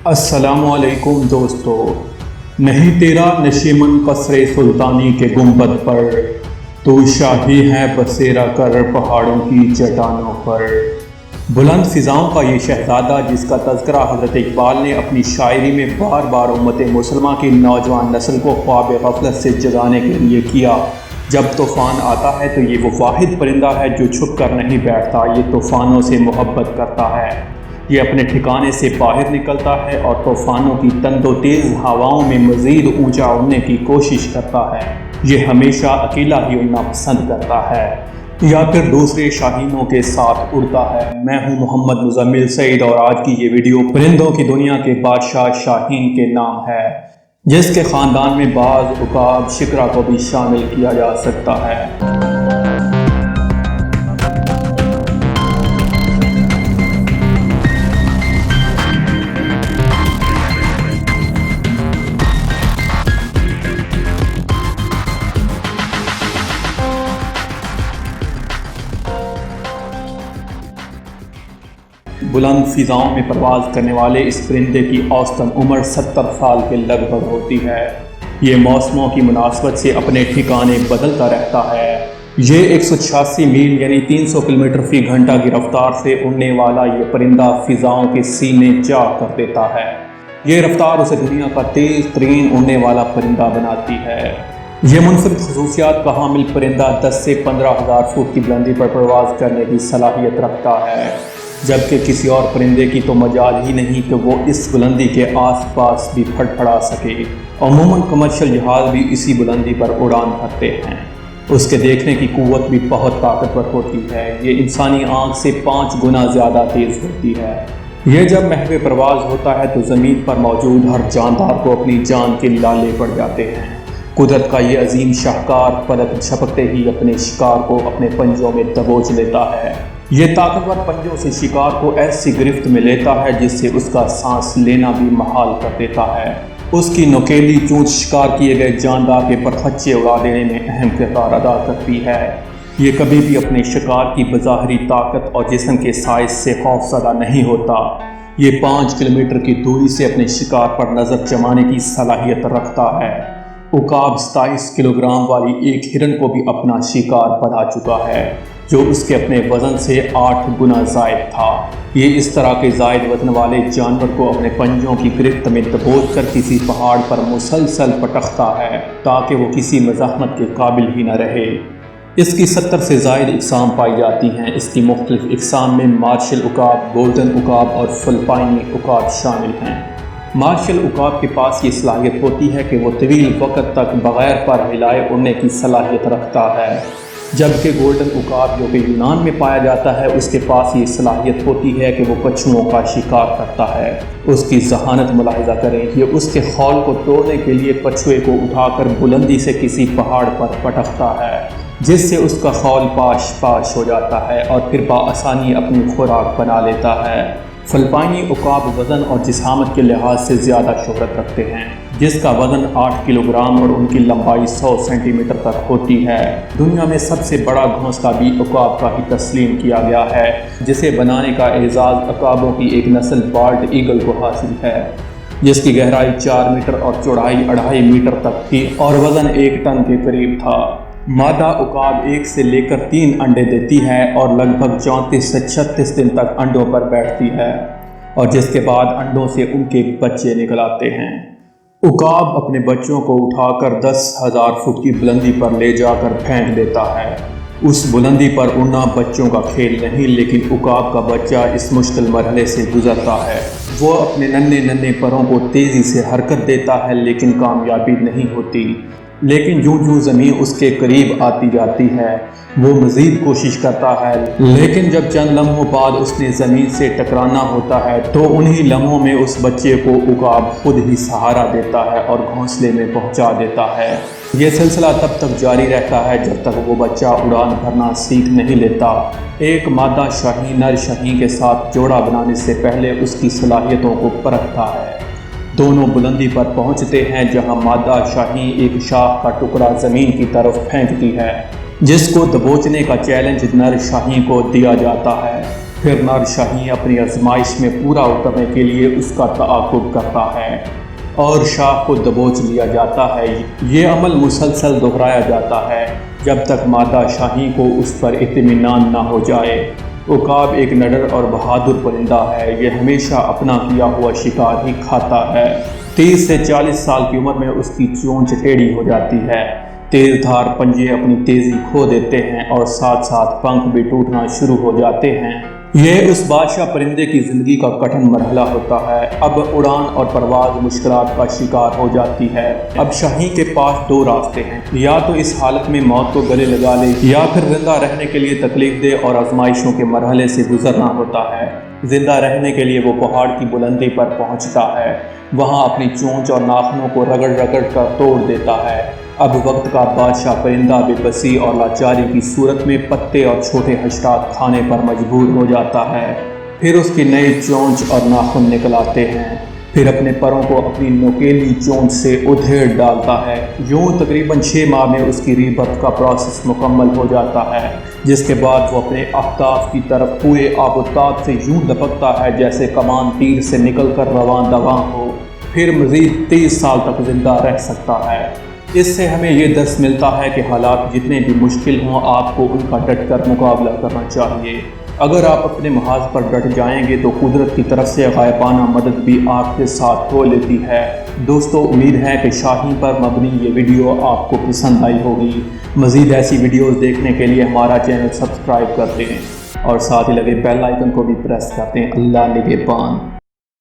السلام علیکم دوستو، نہیں تیرا نشیمن قصر سلطانی کے گنبد پر، تو شاہی ہے بسیرا کر پہاڑوں کی چٹانوں پر۔ بلند فضاؤں کا یہ شہزادہ، جس کا تذکرہ حضرت اقبال نے اپنی شاعری میں بار بار امت مسلمہ کی نوجوان نسل کو خواب غفلت سے جگانے کے لیے کیا۔ جب طوفان آتا ہے تو یہ وہ واحد پرندہ ہے جو چھپ کر نہیں بیٹھتا، یہ طوفانوں سے محبت کرتا ہے، یہ اپنے ٹھکانے سے باہر نکلتا ہے اور طوفانوں کی تند و تیز ہواؤں میں مزید اونچا اڑنے کی کوشش کرتا ہے۔ یہ ہمیشہ اکیلا ہی اڑنا پسند کرتا ہے یا پھر دوسرے شاہینوں کے ساتھ اڑتا ہے۔ میں ہوں محمد مزمل سعید اور آج کی یہ ویڈیو پرندوں کی دنیا کے بادشاہ شاہین کے نام ہے، جس کے خاندان میں بعض عقاب شکرا کو بھی شامل کیا جا سکتا ہے۔ بلند فضاؤں میں پرواز کرنے والے اس پرندے کی اوسطاً عمر 70 سال کے لگ بھگ ہوتی ہے۔ یہ موسموں کی مناسبت سے اپنے ٹھکانے بدلتا رہتا ہے۔ یہ 186 میل یعنی 300 کلومیٹر فی گھنٹہ کی رفتار سے اڑنے والا یہ پرندہ فضاؤں کے سینے چاک کر دیتا ہے۔ یہ رفتار اسے دنیا کا تیز ترین اڑنے والا پرندہ بناتی ہے۔ یہ منفرد خصوصیات کا حامل پرندہ 10 سے 15,000 فٹ کی بلندی پر پرواز کرنے کی صلاحیت رکھتا ہے، جبکہ کسی اور پرندے کی تو مجال ہی نہیں کہ وہ اس بلندی کے آس پاس بھی پھڑ پھڑا سکے۔ عموماً کمرشل جہاز بھی اسی بلندی پر اڑان بھرتے ہیں۔ اس کے دیکھنے کی قوت بھی بہت طاقتور ہوتی ہے، یہ انسانی آنکھ سے 5 گنا زیادہ تیز ہوتی ہے۔ یہ جب محو پرواز ہوتا ہے تو زمین پر موجود ہر جاندار کو اپنی جان کے لالے پڑ جاتے ہیں۔ قدرت کا یہ عظیم شاہکار پلک جھپکتے ہی اپنے شکار کو اپنے پنجوں میں دبوچ لیتا ہے۔ یہ طاقتور پنجوں سے شکار کو ایسی گرفت میں لیتا ہے جس سے اس کا سانس لینا بھی محال کر دیتا ہے۔ اس کی نوکیلی چونچ شکار کیے گئے جاندار کے پرخچے اڑا دینے میں اہم کردار ادا کرتی ہے۔ یہ کبھی بھی اپنے شکار کی بظاہری طاقت اور جسم کے سائز سے خوف زدہ نہیں ہوتا۔ یہ 5 کلومیٹر کی دوری سے اپنے شکار پر نظر جمانے کی صلاحیت رکھتا ہے۔ عقاب 27 کلوگرام والی ایک ہرن کو بھی اپنا شکار بنا چکا ہے، جو اس کے اپنے وزن سے 8 گنا زائد تھا۔ یہ اس طرح کے زائد وزن والے جانور کو اپنے پنجوں کی گرفت میں دبوچ کر کسی پہاڑ پر مسلسل پٹکتا ہے تاکہ وہ کسی مزاحمت کے قابل ہی نہ رہے۔ اس کی 70 سے زائد اقسام پائی جاتی ہیں۔ اس کی مختلف اقسام میں مارشل عقاب، گولڈن عقاب اور فلپائنی عقاب شامل ہیں۔ مارشل عقاب کے پاس یہ صلاحیت ہوتی ہے کہ وہ طویل وقت تک بغیر پر ہلائے اڑنے کی صلاحیت رکھتا ہے، جبکہ گولڈن عقاب جو کہ یونان میں پایا جاتا ہے، اس کے پاس یہ صلاحیت ہوتی ہے کہ وہ کچھوؤں کا شکار کرتا ہے۔ اس کی ذہانت ملاحظہ کریں، یہ اس کے خول کو توڑنے کے لیے کچھوے کو اٹھا کر بلندی سے کسی پہاڑ پر پٹکتا ہے، جس سے اس کا خول پاش پاش ہو جاتا ہے اور پھر بآسانی اپنی خوراک بنا لیتا ہے۔ فلپائنی عقاب وزن اور جسامت کے لحاظ سے زیادہ شہرت رکھتے ہیں، جس کا وزن 8 کلوگرام اور ان کی لمبائی 100 سینٹی میٹر تک ہوتی ہے۔ دنیا میں سب سے بڑا گھونسلہ بھی عقاب کا ہی تسلیم کیا گیا ہے، جسے بنانے کا اعزاز عقابوں کی ایک نسل بالٹ ایگل کو حاصل ہے، جس کی گہرائی 4 میٹر اور چوڑائی 2.5 میٹر تک تھی اور وزن 1 ٹن کے قریب تھا۔ مادہ عقاب 1 سے لے کر 3 انڈے دیتی ہے اور لگ بھگ 34 سے 36 دن تک انڈوں پر بیٹھتی ہے، اور جس کے بعد انڈوں سے ان کے بچے نکل آتے ہیں۔ عقاب اپنے بچوں کو اٹھا کر 10,000 فٹ کی بلندی پر لے جا کر پھینک دیتا ہے۔ اس بلندی پر اڑنا بچوں کا کھیل نہیں، لیکن عقاب کا بچہ اس مشکل مرحلے سے گزرتا ہے۔ وہ اپنے ننھے پروں کو تیزی سے حرکت دیتا ہے، لیکن کامیابی نہیں ہوتی۔ لیکن جوں زمین اس کے قریب آتی جاتی ہے، وہ مزید کوشش کرتا ہے، لیکن جب چند لمحوں بعد اس نے زمین سے ٹکرانا ہوتا ہے تو انہی لمحوں میں اس بچے کو عقاب خود ہی سہارا دیتا ہے اور گھونسلے میں پہنچا دیتا ہے۔ یہ سلسلہ تب تک جاری رہتا ہے جب تک وہ بچہ اڑان بھرنا سیکھ نہیں لیتا۔ ایک مادہ شاہین نر شاہین کے ساتھ جوڑا بنانے سے پہلے اس کی صلاحیتوں کو پرکھتا ہے۔ دونوں بلندی پر پہنچتے ہیں جہاں مادہ شاہین ایک شاخ کا ٹکڑا زمین کی طرف پھینکتی ہے، جس کو دبوچنے کا چیلنج نر شاہین کو دیا جاتا ہے۔ پھر نر شاہین اپنی آزمائش میں پورا اترنے کے لیے اس کا تعاقب کرتا ہے اور شاہ کو دبوچ لیا جاتا ہے۔ یہ عمل مسلسل دہرایا جاتا ہے جب تک مادہ شاہین کو اس پر اطمینان نہ ہو جائے۔ عقاب ایک نڈر اور بہادر پرندہ ہے۔ یہ ہمیشہ اپنا کیا ہوا شکار ہی کھاتا ہے۔ 30 سے 40 سال کی عمر میں اس کی چونچ ٹیڑھی ہو جاتی ہے، تیز دھار پنجے اپنی تیزی کھو دیتے ہیں اور ساتھ ساتھ پنکھ بھی ٹوٹنا شروع ہو جاتے ہیں۔ یہ اس بادشاہ پرندے کی زندگی کا کٹھن مرحلہ ہوتا ہے۔ اب اڑان اور پرواز مشکلات کا شکار ہو جاتی ہے۔ اب شاہین کے پاس 2 راستے ہیں، یا تو اس حالت میں موت کو گلے لگا لے یا پھر زندہ رہنے کے لیے تکلیف دہ اور آزمائشوں کے مرحلے سے گزرنا ہوتا ہے۔ زندہ رہنے کے لیے وہ پہاڑ کی بلندی پر پہنچتا ہے، وہاں اپنی چونچ اور ناخنوں کو رگڑ رگڑ کر توڑ دیتا ہے۔ اب وقت کا بادشاہ پرندہ بے بسی اور لاچاری کی صورت میں پتے اور چھوٹے حشرات کھانے پر مجبور ہو جاتا ہے۔ پھر اس کی نئی چونچ اور ناخن نکل آتے ہیں، پھر اپنے پروں کو اپنی نوکیلی چونچ سے ادھیڑ ڈالتا ہے۔ یوں تقریباً 6 ماہ میں اس کی ری برتھ کا پروسیس مکمل ہو جاتا ہے، جس کے بعد وہ اپنے اہداف کی طرف پورے آب و تاب سے یوں دپکتا ہے جیسے کمان تیر سے نکل کر رواں دواں ہو۔ پھر مزید 30 سال تک زندہ رہ سکتا ہے۔ اس سے ہمیں یہ درس ملتا ہے کہ حالات جتنے بھی مشکل ہوں، آپ کو ان کا ڈٹ کر مقابلہ کرنا چاہیے۔ اگر آپ اپنے محاذ پر ڈٹ جائیں گے تو قدرت کی طرف سے غائبانہ مدد بھی آپ کے ساتھ ہو لیتی ہے۔ دوستو، امید ہے کہ شاہین پر مبنی یہ ویڈیو آپ کو پسند آئی ہوگی۔ مزید ایسی ویڈیوز دیکھنے کے لیے ہمارا چینل سبسکرائب کر دیں اور ساتھ ہی لگے بیل آئیکن کو بھی پریس کر دیں۔ اللہ نگہبان۔